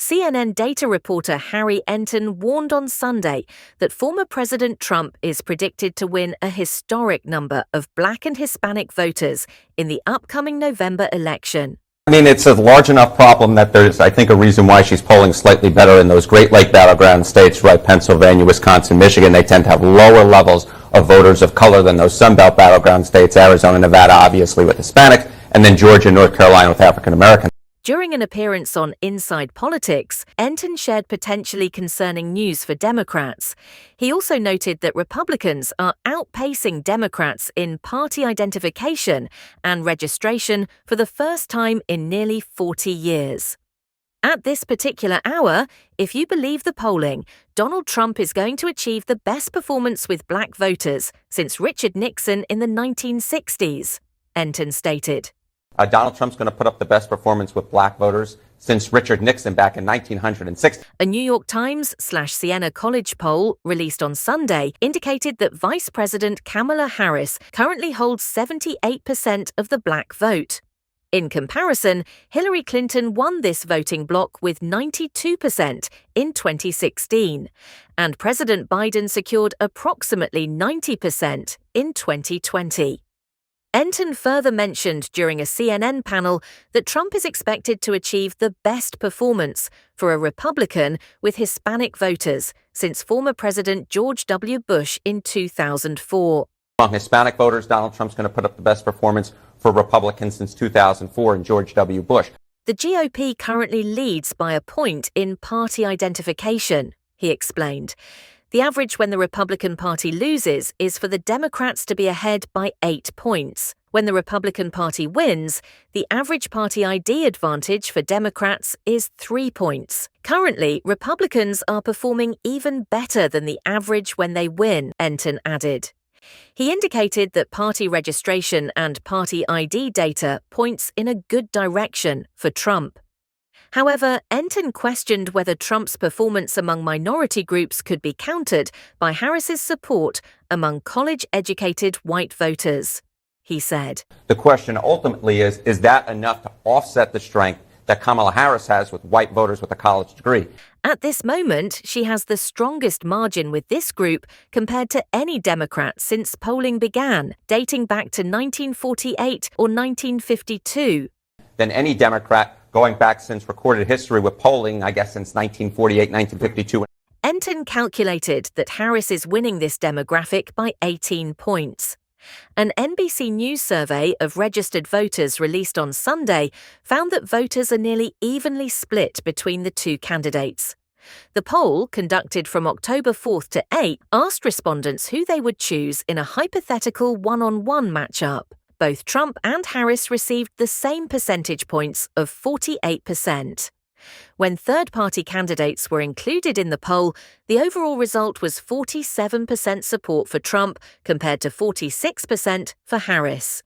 CNN data reporter Harry Enten warned on Sunday that former President Trump is predicted to win a historic number of Black and Hispanic voters in the upcoming November election. I mean, it's a large enough problem that there's, I think, a reason why she's polling slightly better in those Great Lake battleground states, right? Pennsylvania, Wisconsin, Michigan. They tend to have lower levels of voters of color than those Sunbelt battleground states, Arizona, Nevada, obviously with Hispanics, and then Georgia, North Carolina with African Americans. During an appearance on Inside Politics, Enten shared potentially concerning news for Democrats. He also noted that Republicans are outpacing Democrats in party identification and registration for the first time in nearly 40 years. At this particular hour, if you believe the polling, Donald Trump is going to achieve the best performance with black voters since Richard Nixon in the 1960s, Enten stated. Donald Trump's going to put up the best performance with black voters since Richard Nixon back in 1906. A New York Times/Siena College poll released on Sunday indicated that Vice President Kamala Harris currently holds 78% of the black vote. In comparison, Hillary Clinton won this voting bloc with 92% in 2016, and President Biden secured approximately 90% in 2020. Enten further mentioned during a CNN panel that Trump is expected to achieve the best performance for a Republican with Hispanic voters since former President George W. Bush in 2004. Among Hispanic voters, Donald Trump's going to put up the best performance for Republicans since 2004 and George W. Bush. The GOP currently leads by a point in party identification, he explained. The average when the Republican Party loses is for the Democrats to be ahead by 8 points. When the Republican Party wins, the average party ID advantage for Democrats is 3 points. Currently, Republicans are performing even better than the average when they win, Enten added. He indicated that party registration and party ID data points in a good direction for Trump. However, Enten questioned whether Trump's performance among minority groups could be countered by Harris's support among college-educated white voters. He said, "The question ultimately is that enough to offset the strength that Kamala Harris has with white voters with a college degree?" At this moment, she has the strongest margin with this group compared to any Democrat since polling began, dating back to 1948 or 1952. Than any Democrat going back since recorded history with polling, I guess, since 1948, 1952. Enten calculated that Harris is winning this demographic by 18 points. An NBC News survey of registered voters released on Sunday found that voters are nearly evenly split between the two candidates. The poll, conducted from October 4th to 8th, asked respondents who they would choose in a hypothetical one-on-one matchup. Both Trump and Harris received the same percentage points of 48%. When third-party candidates were included in the poll, the overall result was 47% support for Trump compared to 46% for Harris.